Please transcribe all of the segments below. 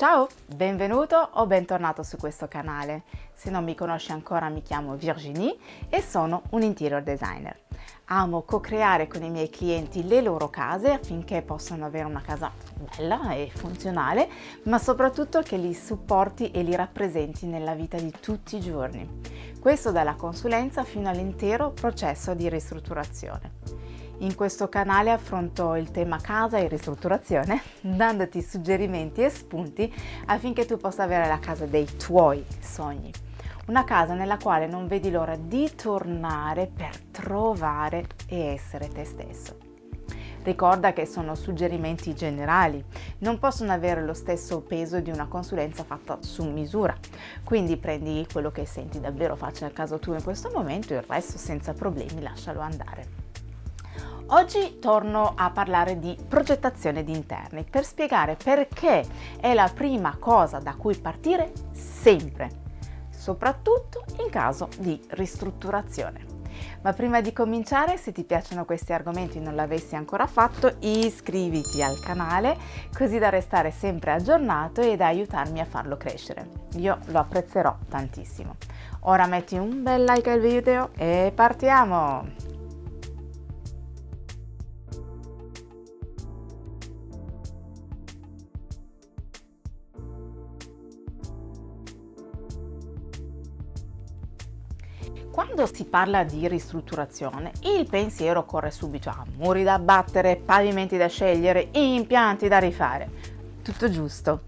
Ciao, benvenuto o bentornato su questo canale. Se non mi conosci ancora, mi chiamo Virginie e sono un interior designer. Amo co-creare con i miei clienti le loro case affinché possano avere una casa bella e funzionale, ma soprattutto che li supporti e li rappresenti nella vita di tutti i giorni. Questo dalla consulenza fino all'intero processo di ristrutturazione. In questo canale affronto il tema casa e ristrutturazione, dandoti suggerimenti e spunti affinché tu possa avere la casa dei tuoi sogni. Una casa nella quale non vedi l'ora di tornare per trovare e essere te stesso. Ricorda che sono suggerimenti generali, non possono avere lo stesso peso di una consulenza fatta su misura, quindi prendi quello che senti davvero faccia al caso tuo in questo momento e il resto senza problemi lascialo andare. Oggi torno a parlare di progettazione di interni per spiegare perché è la prima cosa da cui partire sempre, soprattutto in caso di ristrutturazione. Ma prima di cominciare, se ti piacciono questi argomenti e non l'avessi ancora fatto, iscriviti al canale così da restare sempre aggiornato e da aiutarmi a farlo crescere. Io lo apprezzerò tantissimo. Ora metti un bel like al video e partiamo! Quando si parla di ristrutturazione, il pensiero corre subito a muri da abbattere, pavimenti da scegliere, impianti da rifare. Tutto giusto.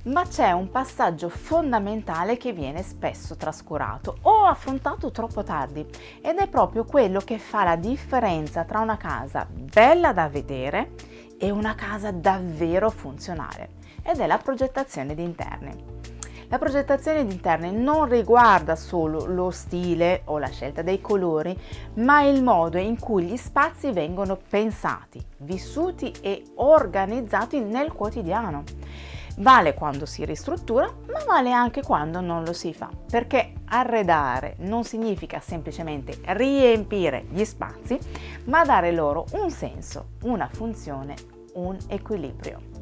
Ma c'è un passaggio fondamentale che viene spesso trascurato o affrontato troppo tardi ed è proprio quello che fa la differenza tra una casa bella da vedere e una casa davvero funzionale, ed è la progettazione di interni. La progettazione di interni non riguarda solo lo stile o la scelta dei colori, ma il modo in cui gli spazi vengono pensati, vissuti e organizzati nel quotidiano. Vale quando si ristruttura, ma vale anche quando non lo si fa, perché arredare non significa semplicemente riempire gli spazi, ma dare loro un senso, una funzione, un equilibrio.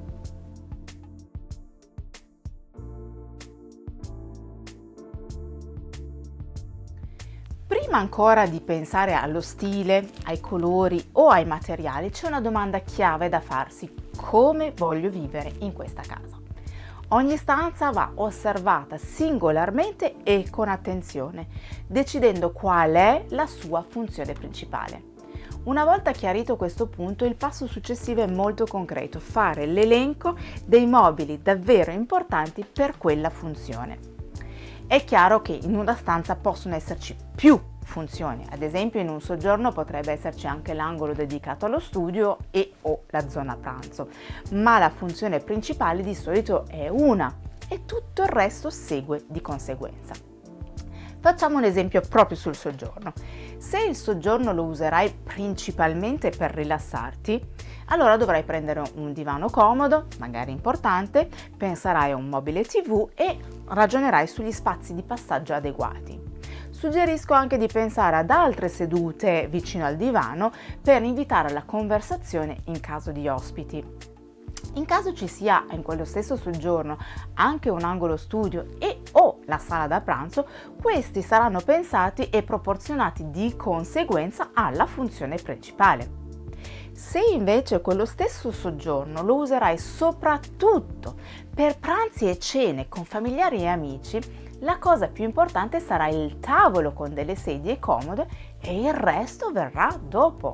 Prima ancora di pensare allo stile, ai colori o ai materiali, c'è una domanda chiave da farsi: come voglio vivere in questa casa? Ogni stanza va osservata singolarmente e con attenzione, decidendo qual è la sua funzione principale. Una volta chiarito questo punto, il passo successivo è molto concreto: fare l'elenco dei mobili davvero importanti per quella funzione. È chiaro che in una stanza possono esserci più funzioni, ad esempio in un soggiorno potrebbe esserci anche l'angolo dedicato allo studio e o la zona pranzo, ma la funzione principale di solito è una e tutto il resto segue di conseguenza. Facciamo un esempio proprio sul soggiorno. Se il soggiorno lo userai principalmente per rilassarti, allora dovrai prendere un divano comodo, magari importante, penserai a un mobile TV e ragionerai sugli spazi di passaggio adeguati. Suggerisco anche di pensare ad altre sedute vicino al divano per invitare alla conversazione in caso di ospiti. In caso ci sia in quello stesso soggiorno anche un angolo studio e o la sala da pranzo, questi saranno pensati e proporzionati di conseguenza alla funzione principale. Se invece quello stesso soggiorno lo userai soprattutto per pranzi e cene con familiari e amici, la cosa più importante sarà il tavolo con delle sedie comode e il resto verrà dopo.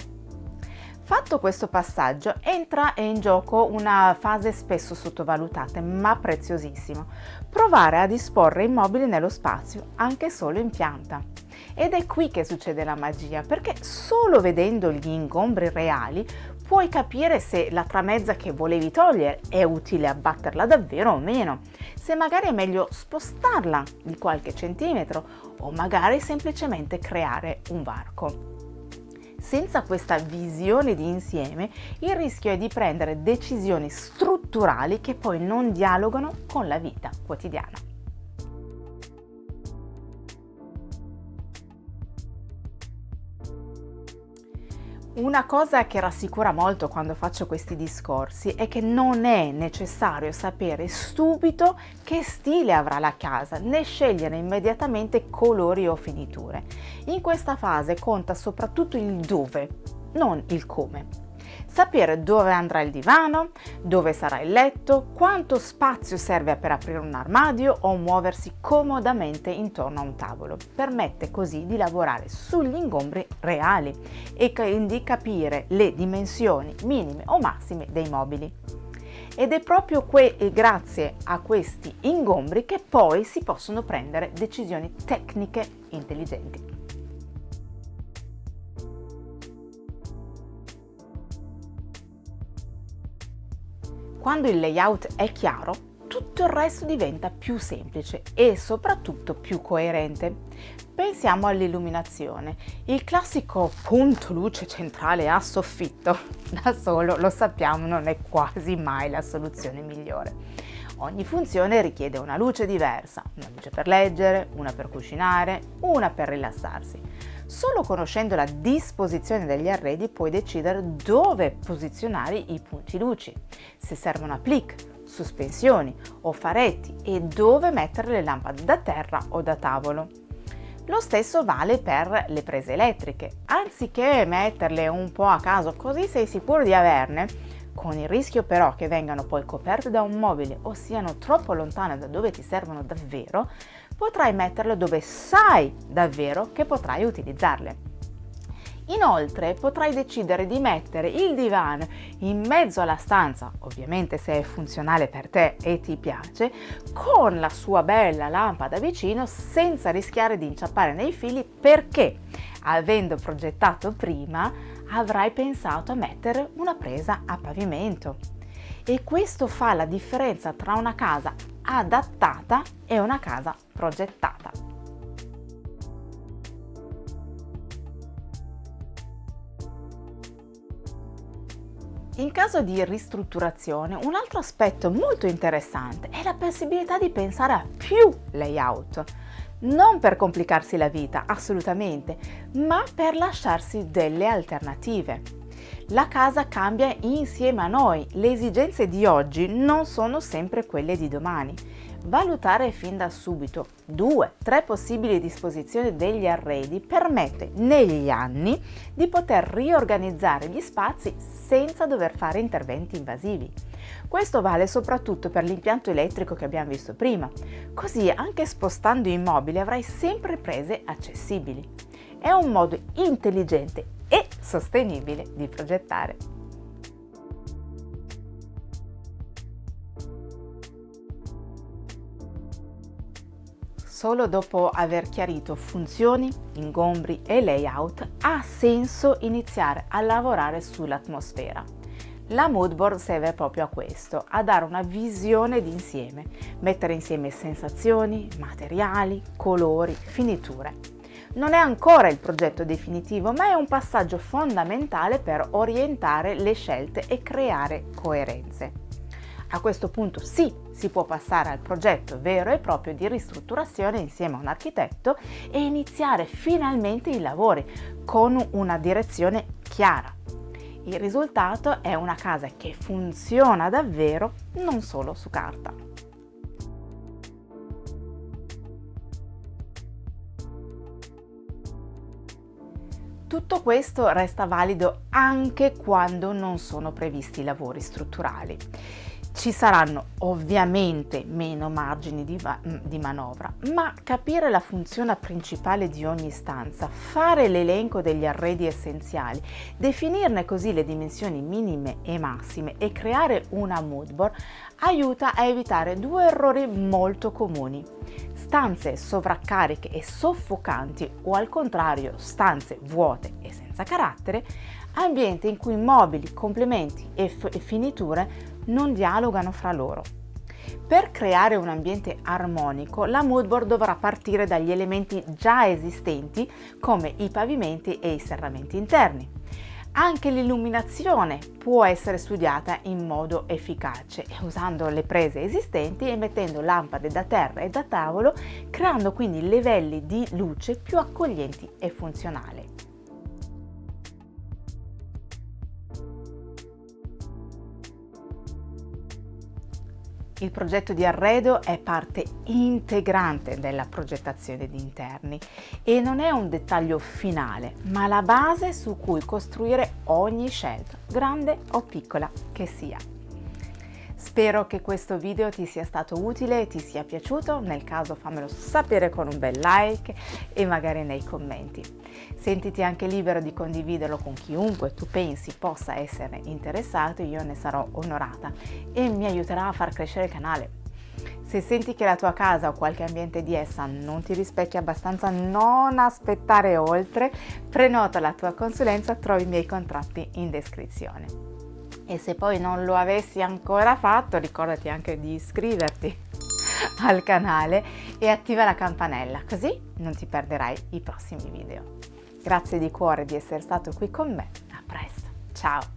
Fatto questo passaggio, entra in gioco una fase spesso sottovalutata ma preziosissima: provare a disporre i mobili nello spazio, anche solo in pianta. Ed è qui che succede la magia, perché solo vedendo gli ingombri reali puoi capire se la tramezza che volevi togliere è utile abbatterla davvero o meno, se magari è meglio spostarla di qualche centimetro o magari semplicemente creare un varco. Senza questa visione di insieme, il rischio è di prendere decisioni strutturali che poi non dialogano con la vita quotidiana. Una cosa che rassicura molto quando faccio questi discorsi è che non è necessario sapere subito che stile avrà la casa, né scegliere immediatamente colori o finiture. In questa fase conta soprattutto il dove, non il come. Sapere dove andrà il divano, dove sarà il letto, quanto spazio serve per aprire un armadio o muoversi comodamente intorno a un tavolo. Permette così di lavorare sugli ingombri reali e quindi capire le dimensioni minime o massime dei mobili. Ed è proprio grazie a questi ingombri che poi si possono prendere decisioni tecniche intelligenti. Quando il layout è chiaro, tutto il resto diventa più semplice e soprattutto più coerente. Pensiamo all'illuminazione. Il classico punto luce centrale a soffitto, da solo lo sappiamo, non è quasi mai la soluzione migliore. Ogni funzione richiede una luce diversa, una luce per leggere, una per cucinare, una per rilassarsi. Solo conoscendo la disposizione degli arredi puoi decidere dove posizionare i punti luci, se servono applique, sospensioni o faretti e dove mettere le lampade da terra o da tavolo. Lo stesso vale per le prese elettriche. Anziché metterle un po' a caso così sei sicuro di averne, con il rischio però che vengano poi coperte da un mobile o siano troppo lontane da dove ti servono davvero, potrai metterle dove sai davvero che potrai utilizzarle. Inoltre potrai decidere di mettere il divano in mezzo alla stanza, ovviamente se è funzionale per te e ti piace, con la sua bella lampada vicino senza rischiare di inciappare nei fili perché, avendo progettato prima, avrai pensato a mettere una presa a pavimento. E questo fa la differenza tra una casa adattata e una casa progettata. In caso di ristrutturazione, un altro aspetto molto interessante è la possibilità di pensare a più layout. Non per complicarsi la vita, assolutamente, ma per lasciarsi delle alternative. La casa cambia insieme a noi, le esigenze di oggi non sono sempre quelle di domani. Valutare fin da subito 2-3 possibili disposizioni degli arredi permette negli anni di poter riorganizzare gli spazi senza dover fare interventi invasivi. Questo vale soprattutto per l'impianto elettrico che abbiamo visto prima, così anche spostando i mobili avrai sempre prese accessibili. È un modo intelligente e sostenibile di progettare. Solo dopo aver chiarito funzioni, ingombri e layout ha senso iniziare a lavorare sull'atmosfera. La mood board serve proprio a questo, a dare una visione d'insieme, mettere insieme sensazioni, materiali, colori, finiture. Non è ancora il progetto definitivo, ma è un passaggio fondamentale per orientare le scelte e creare coerenze. A questo punto sì, si può passare al progetto vero e proprio di ristrutturazione insieme a un architetto e iniziare finalmente i lavori con una direzione chiara. Il risultato è una casa che funziona davvero, non solo su carta. Tutto questo resta valido anche quando non sono previsti lavori strutturali. Ci saranno ovviamente meno margini di manovra, ma capire la funzione principale di ogni stanza, fare l'elenco degli arredi essenziali, definirne così le dimensioni minime e massime e creare una mood board aiuta a evitare 2 errori molto comuni: stanze sovraccariche e soffocanti o al contrario stanze vuote e senza carattere, ambienti in cui mobili, complementi e finiture non dialogano fra loro. Per creare un ambiente armonico, la mood board dovrà partire dagli elementi già esistenti come i pavimenti e i serramenti interni. Anche l'illuminazione può essere studiata in modo efficace, usando le prese esistenti e mettendo lampade da terra e da tavolo, creando quindi livelli di luce più accoglienti e funzionali. Il progetto di arredo è parte integrante della progettazione di interni e non è un dettaglio finale, ma la base su cui costruire ogni scelta, grande o piccola che sia. Spero che questo video ti sia stato utile e ti sia piaciuto, nel caso fammelo sapere con un bel like e magari nei commenti. Sentiti anche libero di condividerlo con chiunque tu pensi possa essere interessato, io ne sarò onorata e mi aiuterà a far crescere il canale. Se senti che la tua casa o qualche ambiente di essa non ti rispecchia abbastanza, non aspettare oltre, prenota la tua consulenza, trovi i miei contratti in descrizione. E se poi non lo avessi ancora fatto, ricordati anche di iscriverti al canale e attiva la campanella, così non ti perderai i prossimi video. Grazie di cuore di essere stato qui con me, a presto, ciao!